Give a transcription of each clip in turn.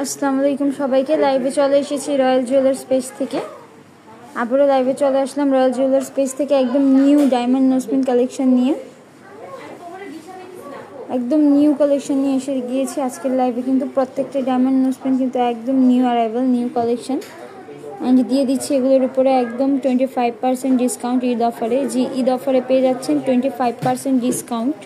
আসসালামু আলাইকুম সবাইকে। লাইভে চলে এসেছি রয়্যাল জুয়েলার্স পেজ থেকে। আবারও লাইভে চলে আসলাম রয়্যাল জুয়েলার্স পেজ থেকে একদম নিউ ডায়মন্ড নোজপিন কালেকশন নিয়ে। একদম নিউ কালেকশন নিয়ে এসে গিয়েছি আজকের লাইভে। কিন্তু প্রত্যেকটা ডায়মন্ড নোজপিন কিন্তু একদম new arrival, new collection. And দিয়ে দিচ্ছি এগুলোর উপরে একদম 25% ডিসকাউন্ট ঈদ অফারে। ঈদ অফারে পেয়ে যাচ্ছেন 25% ডিসকাউন্ট।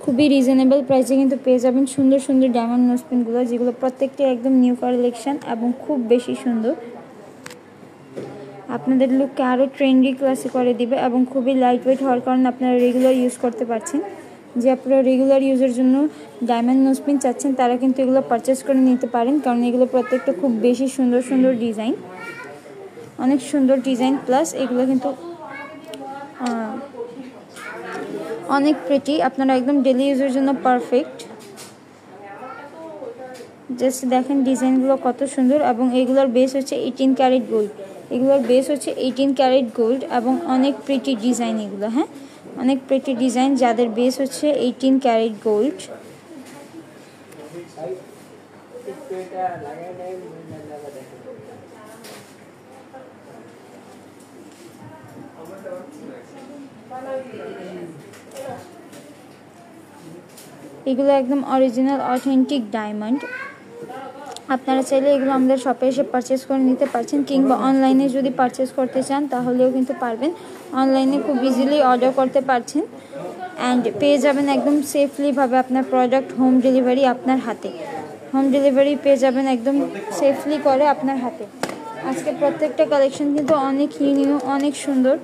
খুবই রিজনেবল প্রাইসে কিন্তু পেয়ে যাবেন সুন্দর সুন্দর ডায়মন্ড নোজপিনগুলো, যেগুলো প্রত্যেকটি একদম নিউ কালেকশন এবং খুব বেশি সুন্দর। আপনাদের লুককে আরও ট্রেন্ডি ক্লাসে করে দিবে এবং খুবই লাইট ওয়েট হওয়ার কারণে আপনারা রেগুলার ইউজ করতে পারছেন। যে আপনারা রেগুলার ইউজের জন্য ডায়মন্ড নোজপিন চাচ্ছেন তারা কিন্তু এগুলো পারচেস করে নিতে পারেন, কারণ এগুলো প্রত্যেকটা খুব বেশি সুন্দর সুন্দর ডিজাইন, অনেক সুন্দর ডিজাইন। প্লাস এগুলো কিন্তু অনেক প্রিটি, আপনারা একদম ডেলি ইউজের জন্য পারফেক্ট। জাস্ট দেখেন ডিজাইনগুলো কত সুন্দর। এবং এগুলোর বেস হচ্ছে 18 ক্যারেট গোল্ড। এগুলোর বেস হচ্ছে 18 ক্যারেট গোল্ড এবং অনেক প্রিটি ডিজাইন এগুলো। হ্যাঁ, অনেক প্রিটি ডিজাইন যাদের বেস হচ্ছে 18 ক্যারেট গোল্ড। এগুলো একদম অরিজিনাল অথেন্টিক ডায়মন্ড। আপনারা চাইলে এগুলো আমাদের শপে এসে পারচেস করে নিতে পারছেন, কিংবা অনলাইনে যদি পারচেস করতে চান তাহলেও কিন্তু পারবেন। অনলাইনে খুব ইজিলি অর্ডার করতে পারছেন অ্যান্ড পেয়ে যাবেন একদম সেফলিভাবে আপনার প্রোডাক্ট হোম ডেলিভারি আপনার হাতে। হোম ডেলিভারি পেয়ে যাবেন একদম সেফলি করে আপনার হাতে। আজকে প্রত্যেকটা কালেকশন কিন্তু অনেক ইউনিক, অনেক সুন্দর।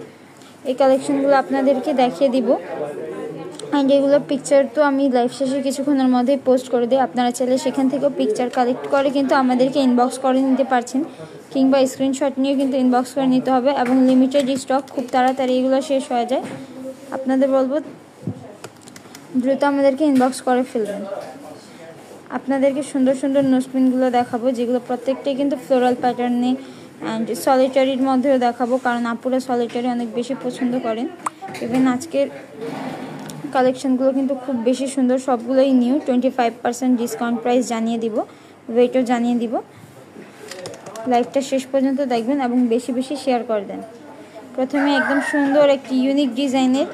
এই কালেকশনগুলো আপনাদেরকে দেখিয়ে দিব। অ্যান্ড এগুলো পিকচার তো আমি লাইভ শেষে কিছুক্ষণের মধ্যেই পোস্ট করে দিই। আপনারা চাইলে সেখান থেকেও পিকচার কালেক্ট করে কিন্তু আমাদেরকে ইনবক্স করে নিতে পারছেন, কিংবা স্ক্রিনশট নিয়ে কিন্তু ইনবক্স করে নিতে হবে। এবং লিমিটেড স্টক, খুব তাড়াতাড়ি এগুলো শেষ হয়ে যায়। আপনাদের বলবো দ্রুত আমাদেরকে ইনবক্স করে ফেলবেন। আপনাদেরকে সুন্দর সুন্দর নোজপিনগুলো দেখাবো, যেগুলো প্রত্যেকটাই কিন্তু ফ্লোরাল প্যাটার্নে অ্যান্ড সলিটারির মধ্যেও দেখাবো, কারণ আপুরা সলিটারি অনেক বেশি পছন্দ করেন। ইভেন আজকের কালেকশনগুলো কিন্তু খুব বেশি সুন্দর, সবগুলোই নিউ। 25% ডিসকাউন্ট প্রাইস জানিয়ে দিব, ওয়েটও জানিয়ে দিব। লাইভটা শেষ পর্যন্ত দেখবেন এবং বেশি বেশি শেয়ার করে দেন। প্রথমে একদম সুন্দর একটি ইউনিক ডিজাইনের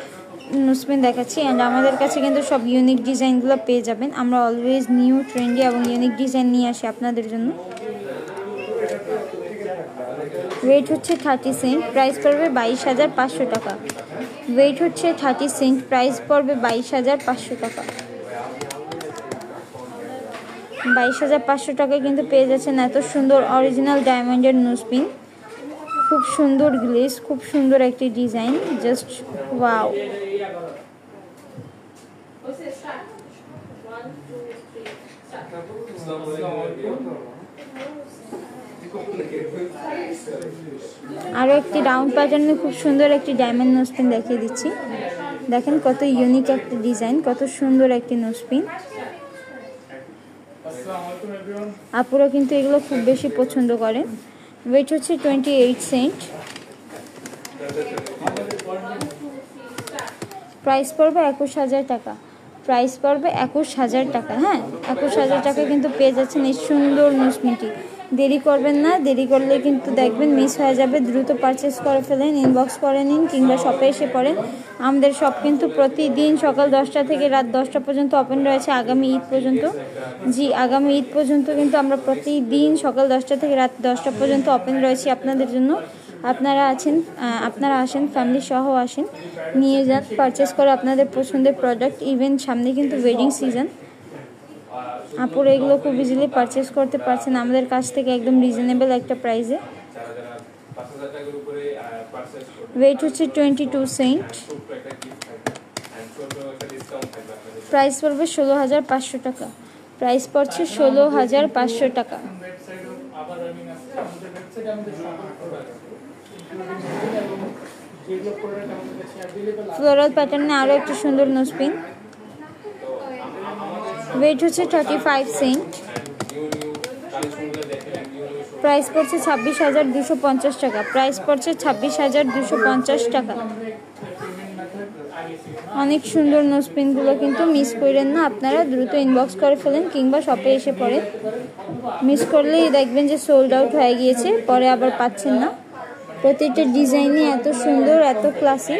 নোজপিন দেখাচ্ছি। অ্যান্ড আমাদের কাছে কিন্তু সব ইউনিক ডিজাইনগুলো পেয়ে যাবেন। আমরা অলওয়েজ নিউ ট্রেন্ডি এবং ইউনিক ডিজাইন নিয়ে আসি আপনাদের জন্য। ওয়েট হচ্ছে 30 সেন্ট, প্রাইস পড়বে 22,500 টাকা। ওয়েট হচ্ছে 30 সেন্ট, প্রাইস পড়বে 22,500 টাকা। 22,500 টাকায় কিন্তু পেয়ে যাচ্ছেন এত সুন্দর অরিজিনাল ডায়মন্ডের নোজপিন। খুব সুন্দর গ্লেজ, খুব সুন্দর একটি ডিজাইন, জাস্ট ওয়াও। আরও একটি রাউন্ড প্যাটার্নে খুব সুন্দর একটি ডায়মন্ড নোজপিন দেখিয়ে দিচ্ছি। দেখেন কত ইউনিক একটি ডিজাইন, কত সুন্দর একটি নোজপিন। আপুরা কিন্তু এগুলো খুব বেশি পছন্দ করেন। ওয়েট হচ্ছে 28 সেন্ট, প্রাইস পড়বে 21,000 টাকা। প্রাইস পড়বে 21,000 টাকা। হ্যাঁ, 21,000 টাকা কিন্তু পেয়ে যাচ্ছেন এই সুন্দর নোজপিনটি। দেরি করবেন না, দেরি করলে কিন্তু দেখবেন মিস হয়ে যাবে। দ্রুত পারচেস করে ফেলেন, ইনবক্স করে নিন, কিংবা শপে এসে পড়েন। আমাদের শপ কিন্তু প্রতিদিন সকাল 10টা থেকে রাত 10টা পর্যন্ত ওপেন রয়েছে আগামী ঈদ পর্যন্ত। আগামী ঈদ পর্যন্ত কিন্তু আমরা প্রতিদিন সকাল 10টা থেকে রাত 10টা পর্যন্ত ওপেন রয়েছে আপনাদের জন্য। আপনারা আসেন, ফ্যামিলি সহ আসেন, নিয়ে যান, পারচেস করে আপনাদের পছন্দের প্রোডাক্ট। ইভেন সামনে কিন্তু ওয়েডিং সিজন, আপুরা এগুলো খুব ইজিলি পারচেস করতে পারছেন আমাদের কাছ থেকে একদম রিজনেবল একটা প্রাইসে। ওয়েট হচ্ছে 22 সেন্ট, প্রাইস পড়বে 16,500 টাকা। প্রাইস পড়ছে 16,500 টাকা। ফ্লোরাল প্যাটার্নে আরও একটি সুন্দর নোজপিন। ওয়েট হচ্ছে 35 সেন্ট, প্রাইস পড়ছে 26,250 টাকা। প্রাইস পড়ছে 26,250 টাকা। অনেক সুন্দর নোজপিনগুলো কিন্তু মিস করেন না, আপনারা দ্রুত ইনবক্স করে ফেলেন কিংবা শপে এসে পড়েন। মিস করলেই দেখবেন যে সোল্ড আউট হয়ে গিয়েছে, পরে আবার পাচ্ছেন না। প্রতিটা ডিজাইনই এত সুন্দর, এত ক্লাসি,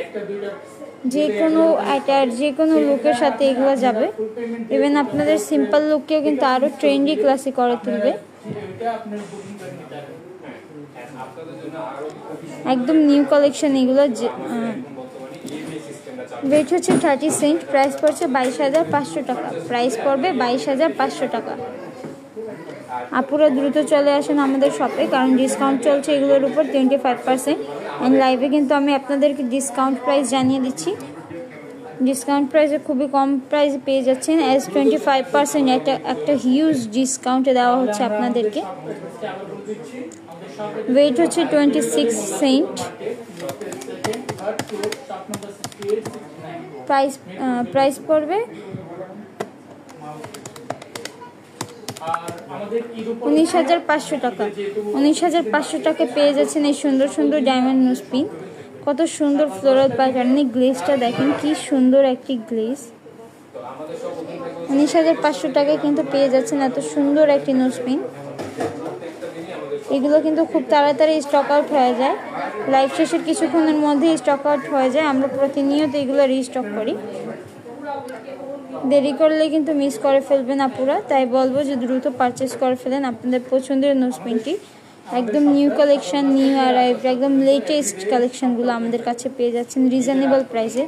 যে কোনো অ্যাটার যে কোনো লুকের সাথে এগুলো যাবে। ইভেন আপনাদের সিম্পল লুককেও কিন্তু আরও ট্রেন্ডি ক্লাসি করে তুলবে। একদম নিউ কালেকশন এগুলো। ওয়েট হচ্ছে 30 সেন্ট, প্রাইস পড়ছে 22,500 টাকা। প্রাইস পড়বে 22,500 টাকা। আপুরা দ্রুত চলে আসেন আমাদের শপে, কারণ ডিসকাউন্ট চলছে এগুলোর উপর 25%। অ্যান্ড লাইভে কিন্তু আমি আপনাদেরকে ডিসকাউন্ট প্রাইস জানিয়ে দিচ্ছি। ডিসকাউন্ট প্রাইসে খুবই কম প্রাইসে পেয়ে যাচ্ছেন, অ্যাজ 25% একটা হিউজ ডিসকাউন্টে দেওয়া হচ্ছে আপনাদেরকে। ওয়েট হচ্ছে 26 সেন্ট। প্রাইস পড়বে 19,500 টাকা। 19,500 টাকা পেয়ে যাচ্ছেন এই সুন্দর সুন্দর ডায়মন্ড নোজপিন। কত সুন্দর ফ্লোরাল প্যাটার্নে গ্লেজটা দেখেন, কি সুন্দর একটি গ্লেজ। 19,500 টাকায় কিন্তু পেয়ে যাচ্ছেন এত সুন্দর একটি নোজপিন। এগুলো কিন্তু খুব তাড়াতাড়ি স্টক আউট হয়ে যায়, লাইভ শেষের কিছুক্ষণের মধ্যেই স্টক আউট হয়ে যায়। আমরা প্রতিনিয়ত এগুলো রিস্টক করি, দেরি করলে কিন্তু মিস করে ফেলবেন আপুরা। তাই বলবো যে দ্রুত পারচেস করে ফেলেন আপনাদের পছন্দের নোজপিনটি। একদম নিউ কালেকশন, নিউ অ্যারাইভ, একদম লেটেস্ট কালেকশনগুলো আমাদের কাছে পেয়ে যাচ্ছেন রিজনেবল প্রাইসে।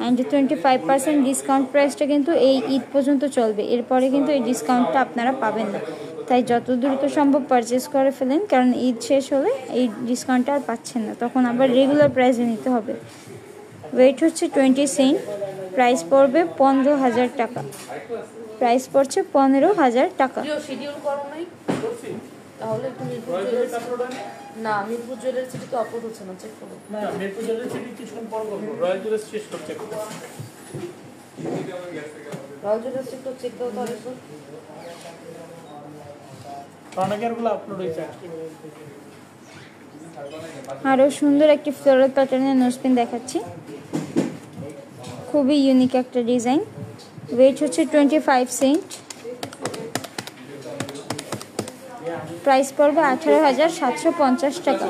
অ্যান্ড 25% ডিসকাউন্ট প্রাইসটা কিন্তু এই ঈদ পর্যন্ত চলবে, এরপরে কিন্তু এই ডিসকাউন্টটা আপনারা পাবেন না। তাই যত দ্রুত সম্ভব পারচেস করে ফেলেন, কারণ ঈদ শেষ হলে এই ডিসকাউন্টটা আর পাচ্ছেন না, তখন আবার রেগুলার প্রাইসে নিতে হবে। ওয়েট হচ্ছে 20 সেন্ট, প্রাইস পড়বে 15,000 টাকা। প্রাইস পড়ছে 15,000 টাকা। তাহলে একটু মিরপুর জুয়েলার্স সিটি তো আপলোড হচ্ছে না, চেক করো। না মিরপুর জুয়েলার্স সিটি কিছুক্ষণ পর করব, রয়্যাল জুয়েলার্স শেষ করে চেক করব। রয়্যাল জুয়েলার্স সিটি তো চেক দাও তাহলে তো কারণেরগুলো আপলোড হয়েছে। আরও সুন্দর একটি ফ্লোরাল প্যাটার্নের নোজপিন দেখাচ্ছি, খুবই ইউনিক একটা ডিজাইন। ওয়েট হচ্ছে 25 সেন্ট, প্রাইস পড়বে 18,750 টাকা।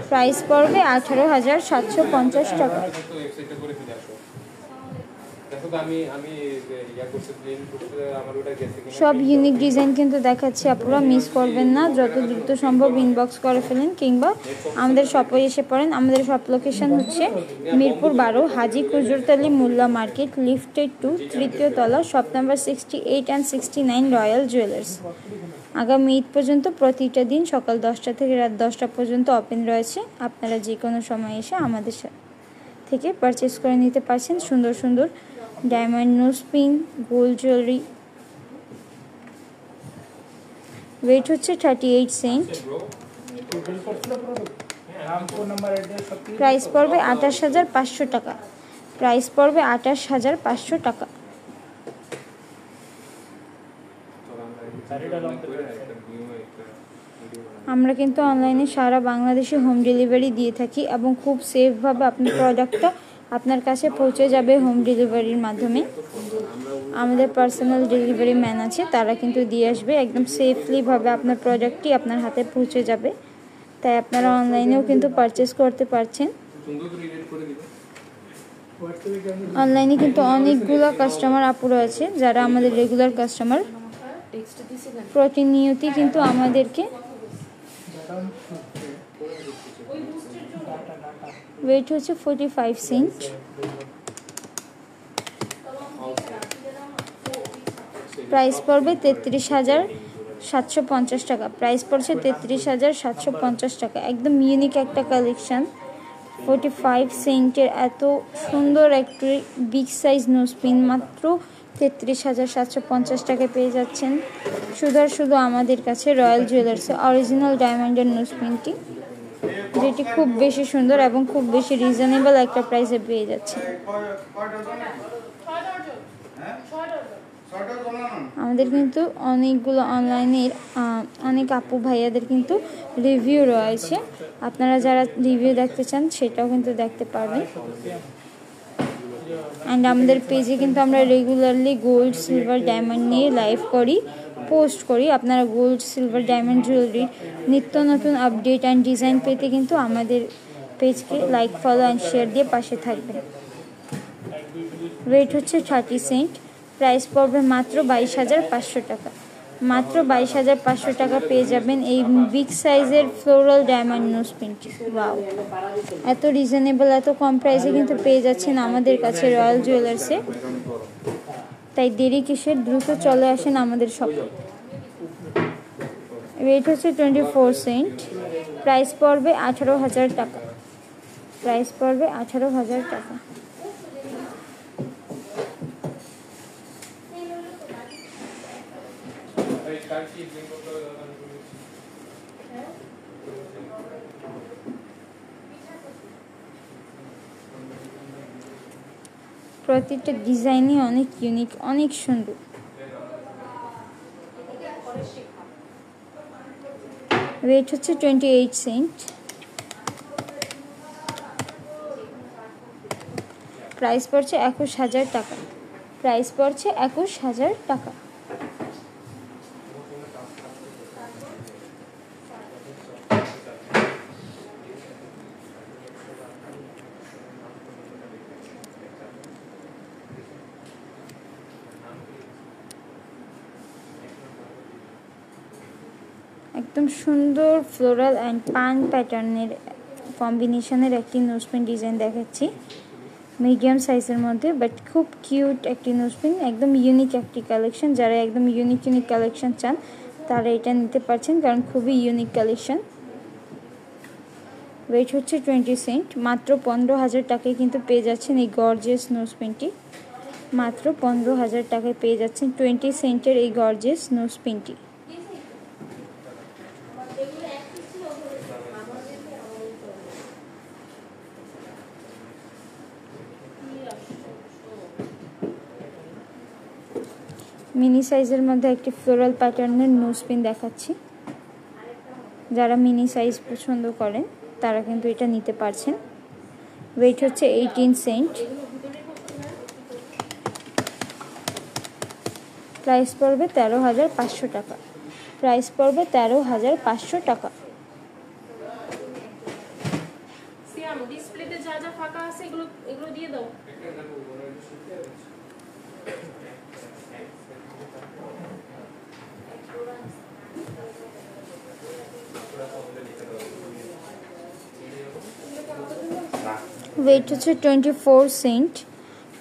প্রাইস পড়বে 18,750 টাকা। সব ইউনিক ডিজাইন কিন্তু দেখাচ্ছি, আপনারা মিস করবেন না। যত দ্রুত সম্ভব ইনবক্স করে ফেলেন কিংবা আমাদের শপে এসে পড়েন। আমাদের শপ লোকেশন হচ্ছে মিরপুর 12, হাজি কুজুরতলি মোল্লা মার্কেট, লিফটেড 2, তৃতীয় তলা, shop number 68 and 69, royal jewellers. আগামী ঈদ পর্যন্ত প্রতিটা দিন সকাল 10টা থেকে রাত 10টা পর্যন্ত ওপেন রয়েছে। আপনারা যে কোনো সময় এসে আমাদের থেকে পারচেস করে নিতে পারছেন সুন্দর সুন্দর diamond nosepin, gold jewellery. Weight হচ্ছে 38 সেন্ট, প্রাইস পড়বে 28,500 টাকা। প্রাইস পড়বে 28,500 টাকা। আমরা কিন্তু অনলাইনে সারা বাংলাদেশে হোম ডেলিভারি দিয়ে থাকি এবং খুব সেফভাবে আপনার প্রোডাক্টটা আপনার কাছে পৌঁছে যাবে হোম ডেলিভারির মাধ্যমে। আমাদের পার্সোনাল ডেলিভারি ম্যান আছে, তারা কিন্তু দিয়ে আসবে একদম সেফলিভাবে, আপনার প্রোডাক্টটি আপনার হাতে পৌঁছে যাবে। তাই আপনারা অনলাইনেও কিন্তু পারচেস করতে পারছেন। অনলাইনে কিন্তু অনেকগুলো কাস্টমার আপু রয়েছে যারা আমাদের রেগুলার কাস্টমার, প্রতিনিয়তই কিন্তু আমাদেরকে। ওয়েট হচ্ছে 45 সেন্ট, প্রাইস পড়বে 33,750 টাকা। প্রাইস পড়ছে 33,750 টাকা। একদম ইউনিক একটা কালেকশন। 45 সেন্টের এত সুন্দর একটি বিগ সাইজ নোজপিন মাত্র 33,750 টাকায় পেয়ে যাচ্ছেন শুধু আমাদের কাছে রয়্যাল জুয়েলার্সে অরিজিনাল ডায়মন্ডের নোজপিনটি, যেটি খুব বেশি সুন্দর এবং খুব বেশি রিজনেবল একটা প্রাইসে পেয়ে যাচ্ছে। আমাদের কিন্তু অনেকগুলো অনলাইনের অনেক আপু ভাইয়াদের কিন্তু রিভিউ রয়েছে, আপনারা যারা রিভিউ দেখতে চান সেটাও কিন্তু দেখতে পারবেন। অ্যান্ড আমাদের পেজে কিন্তু আমরা রেগুলারলি গোল্ড সিলভার ডায়মন্ড নিয়ে লাইভ করি, পোস্ট করি। আপনারা গোল্ড সিলভার ডায়মন্ড জুয়েলারির নিত্য নতুন আপডেট অ্যান্ড ডিজাইন পেতে কিন্তু আমাদের পেজকে লাইক, ফলো অ্যান্ড শেয়ার দিয়ে পাশে থাকবেন। ওয়েট হচ্ছে 30 সেন্ট, প্রাইস পড়বে মাত্র 22,500 টাকা। মাত্র 22,500 টাকা পেয়ে যাবেন এই বিগ সাইজের ফ্লোরাল ডায়মন্ড নোজ পিনটি। ওয়াও, এত রিজনেবল, এত কম প্রাইসে কিন্তু পেয়ে যাচ্ছেন আমাদের কাছে রয়্যাল জুয়েলার্সে। তাই দেরি কিসের, দ্রুত চলে আসেন আমাদের শপে। ওয়েট হচ্ছে 24 সেন্ট, প্রাইস পড়বে 18,000 টাকা। প্রাইস পড়বে 18,000 টাকা। প্রতিটা ডিজাইনই অনেক ইউনিক, অনেক সুন্দর। ওয়েট হচ্ছে 28 সেন্ট, প্রাইস পড়ছে 21,000 টাকা। প্রাইস পড়ছে 21,000 টাকা। একদম সুন্দর ফ্লোরাল অ্যান্ড পান প্যাটার্নের কম্বিনেশনের একটি নোজপিন ডিজাইন দেখাচ্ছি, মিডিয়াম সাইজের মধ্যে, বাট খুব কিউট একটি নোজপিন, একদম ইউনিক একটি কালেকশন। যারা একদম ইউনিক কালেকশন চান তারা এটা নিতে পারছেন, কারণ খুবই ইউনিক কালেকশন। ওয়েট হচ্ছে 20 সেন্ট, মাত্র 15,000 টাকায় কিন্তু পেয়ে যাচ্ছেন এই গর্জিয়াস নোজপিনটি। মাত্র 15,000 টাকায় পেয়ে যাচ্ছেন 20 সেন্টের এই গর্জিয়াস নোজপিনটি। মিনি সাইজের মধ্যে একটি ফ্লোরাল প্যাটার্নের নোজপিন দেখাচ্ছি। যারা মিনি সাইজ পছন্দ করেন তারা কিন্তু এটা নিতে পারছেন। ওয়েট হচ্ছে 18 সেন্ট, প্রাইস পড়বে 13,500 টাকা। প্রাইস পড়বে 13,500 টাকা। ডিসপ্লেতে যা যা ফাঁকা আছে এগুলো দিয়ে দাও। ওয়েট হচ্ছে 24 সেন্ট,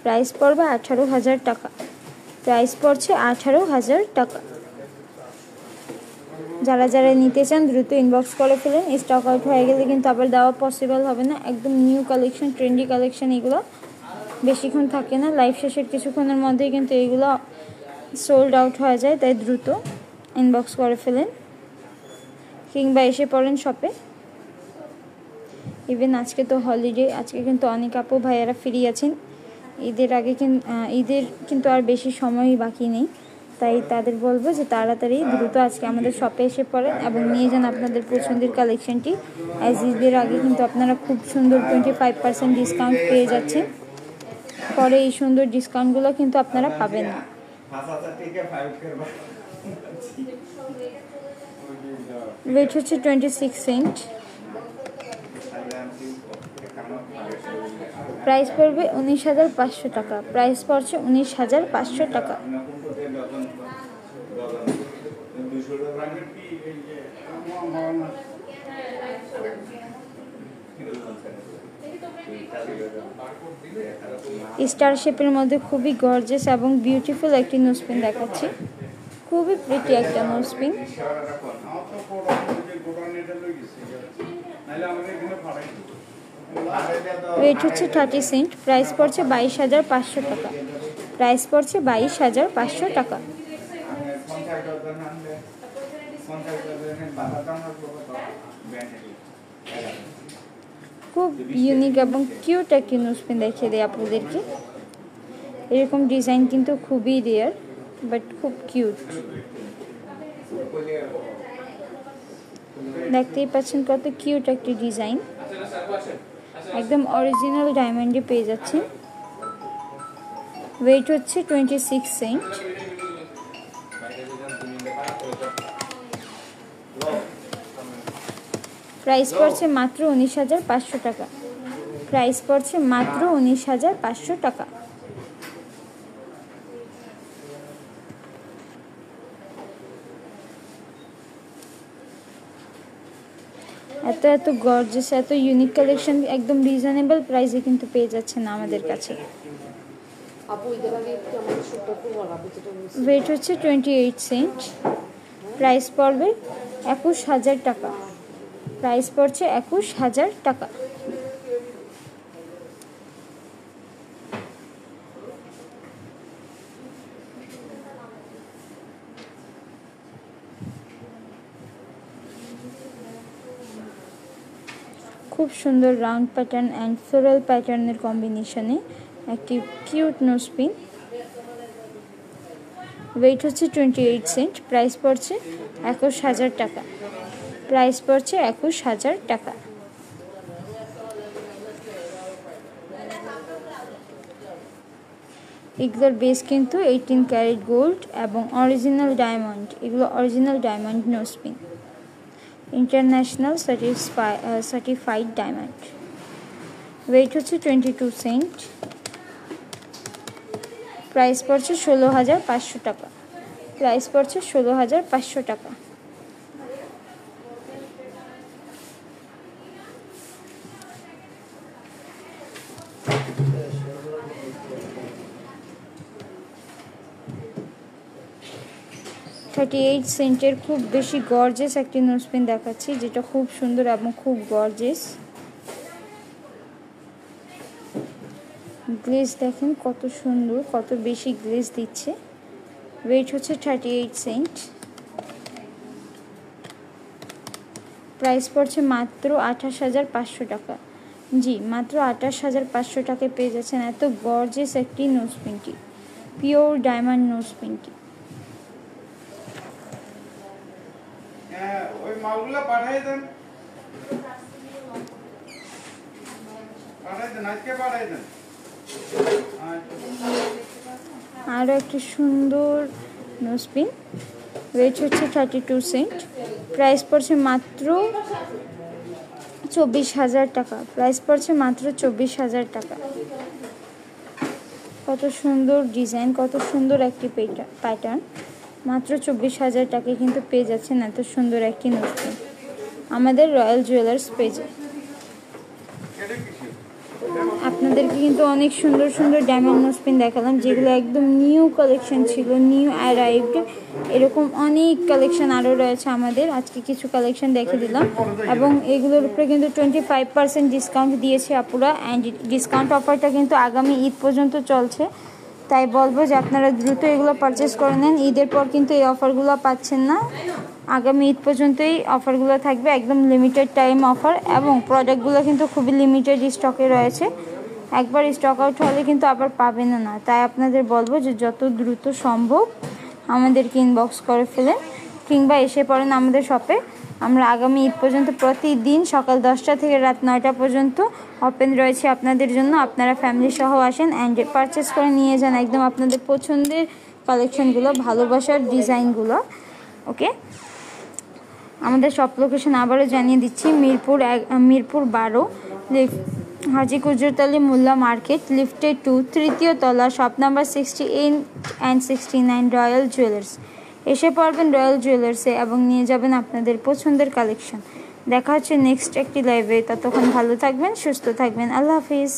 প্রাইস পড়বে 18,000 টাকা। প্রাইস পড়ছে 18,000 টাকা। যারা যারা নিতে চান দ্রুত ইনবক্স করে ফেলেন, স্টক আউট হয়ে গেলে কিন্তু আবার দেওয়া পসিবল হবে না। একদম নিউ কালেকশন, ট্রেন্ডি কালেকশন, এগুলো বেশিক্ষণ থাকে না, লাইভ শেষের কিছুক্ষণের মধ্যেই কিন্তু এগুলো সোল্ড আউট হয়ে যায়। তাই দ্রুত ইনবক্স করে ফেলেন কিংবা এসে পড়েন শপে। ইভেন আজকে তো হলিডে, আজকে কিন্তু অনেক আপু ভাইয়ারা ফ্রি আছেন। ঈদের কিন্তু আর বেশি সময়ই বাকি নেই, তাই তাদের বলবো যে তাড়াতাড়ি দ্রুত আজকে আমাদের শপে এসে পড়েন এবং নিয়ে যান আপনাদের পছন্দের কালেকশনটি। অ্যাজ ঈদের আগে কিন্তু আপনারা খুব সুন্দর 25% ডিসকাউন্ট পেয়ে যাচ্ছেন। পরে এই সুন্দর ডিসকাউন্টগুলো কিন্তু আপনারা পাবেন না। ওয়েট হচ্ছে 26 সেন্ট, প্রাইস পড়বে 19,500 টাকা। প্রাইস পড়ছে 19,500 টাকা। স্টার শেপের মধ্যে খুবই গর্জিয়াস এবং বিউটিফুল একটি নোজপিন দেখাচ্ছি। খুবই প্রিটি একটা নোজপিন। ওয়েট হচ্ছে 30 সেন্ট, প্রাইস পড়ছে 22,500 টাকা। প্রাইস পড়ছে 22,500 টাকা। খুব ইউনিক এবং কিউট একটি নোজপিন দেখিয়ে দেয় আপনাদেরকে। এরকম ডিজাইন কিন্তু খুবই রেয়ার, বাট খুব কিউট। দেখতেই পাচ্ছেন কত কিউট একটি ডিজাইন, একদম অরিজিনাল ডায়মন্ডে পেয়ে যাচ্ছেন। ওয়েট হচ্ছে 26 সেন্ট। প্রাইস পড়ছে মাত্র 19,500 টাকা। প্রাইস পড়ছে মাত্র 19,500 টাকা। এত এত গর্জিয়াস, এত ইউনিক কালেকশন একদম রিজনেবল প্রাইসে কিন্তু পেয়ে যাচ্ছেন আমাদের কাছে। ওয়েট হচ্ছে 28 সেন্ট। প্রাইস পড়বে 21,000 টাকা। প্রাইস পড়ছে 21,000 টাকা। খুব সুন্দর রাউন্ড প্যাটার্ন অ্যান্ড ফ্লোরাল প্যাটার্নের কম্বিনেশনে একটি কিউট নোজপিন। ওয়েট হচ্ছে 28 সেন্ট। প্রাইস পড়ছে 21,000 টাকা। প্রাইস পড়ছে 21,000 টাকা। এগুলোর বেস কিন্তু 18 ক্যারেট গোল্ড এবং অরিজিনাল ডায়মন্ড। এগুলো original diamond nosepin, international certified diamond. Weight হচ্ছে 22 সেন্ট। প্রাইস পড়ছে 16,500 টাকা। প্রাইস পড়ছে 16,500 টাকা। $38 সেন্টের খুব বেশি গর্জিয়াস একটি নোজপিন দেখাচ্ছি, যেটা খুব সুন্দর এবং খুব গর্জিয়াস। গ্লেজ দেখেন কত সুন্দর, কত বেশি গ্লেজ দিচ্ছে। ওয়েট হচ্ছে 38 সেন্ট। প্রাইস পড়ছে মাত্র 28,500 টাকা। জি, মাত্র 28,500 টাকায় পেয়ে যাচ্ছেন এত গর্জিয়াস একটি নোজপিনটি, পিওর ডায়মন্ড নোজপিনটি। ওই মালগুলো পাঠিয়ে দেন, আজকে পাঠিয়ে দেন। আরও একটি সুন্দর নোজপিন। ওয়েট হচ্ছে 32 সেন্ট। প্রাইস পড়ছে মাত্র 24,000 টাকা। প্রাইস পড়ছে মাত্র 24,000 টাকা। কত সুন্দর ডিজাইন, কত সুন্দর একটি প্যাটার্ন। মাত্র 24,000 টাকায় কিন্তু পেয়ে যাচ্ছেন এত সুন্দর একটি নোজপিন আমাদের রয়্যাল জুয়েলার্স পেজে। আপনাদেরকে কিন্তু অনেক সুন্দর সুন্দর ডায়মন্ড নোজপিন দেখালাম, যেগুলো একদম নিউ কালেকশন ছিল, নিউ অ্যারাইভড। এরকম অনেক কালেকশন আরও রয়েছে আমাদের। আজকে কিছু কালেকশন দেখে দিলাম এবং এগুলোর উপরে কিন্তু 25% ডিসকাউন্ট দিয়েছে আপুরা। অ্যান্ড ডিসকাউন্ট অফারটা কিন্তু আগামী ঈদ পর্যন্ত চলছে, তাই বলবো যে আপনারা দ্রুত এগুলো পারচেস করে নেন। ঈদের পর কিন্তু এই অফারগুলো পাচ্ছেন না, আগামী ঈদ পর্যন্তই অফারগুলো থাকবে, একদম লিমিটেড টাইম অফার। এবং প্রোডাক্টগুলো কিন্তু খুবই লিমিটেড স্টকে রয়েছে, একবার স্টক আউট হলে কিন্তু আবার পাবেন না। তাই আপনাদের বলবো যে যত দ্রুত সম্ভব আমাদেরকে ইনবক্স করে ফেলেন কিংবা এসে পড়েন আমাদের শপে। আমরা আগামী ঈদ পর্যন্ত প্রতিদিন সকাল 10টা থেকে রাত 9টা পর্যন্ত ওপেন রয়েছে আপনাদের জন্য। আপনারা ফ্যামিলি সহ আসেন অ্যান্ড পারচেস করে নিয়ে যান একদম আপনাদের পছন্দের কালেকশনগুলো, ভালোবাসার ডিজাইনগুলো। ওকে, আমাদের শপ লোকেশন আবারও জানিয়ে দিচ্ছি, মিরপুর 12, হাজি কুজরতলি মোল্লা মার্কেট, লিফটে 2, তৃতীয় তলা, shop number 68 and 69, royal jewellers. এসে পড়বেন রয়্যাল জুয়েলার্সে এবং নিয়ে যাবেন আপনাদের পছন্দের কালেকশন। দেখা হচ্ছে নেক্সট একটি লাইভে। ততক্ষণ ভালো থাকবেন, সুস্থ থাকবেন। আল্লাহ হাফিজ।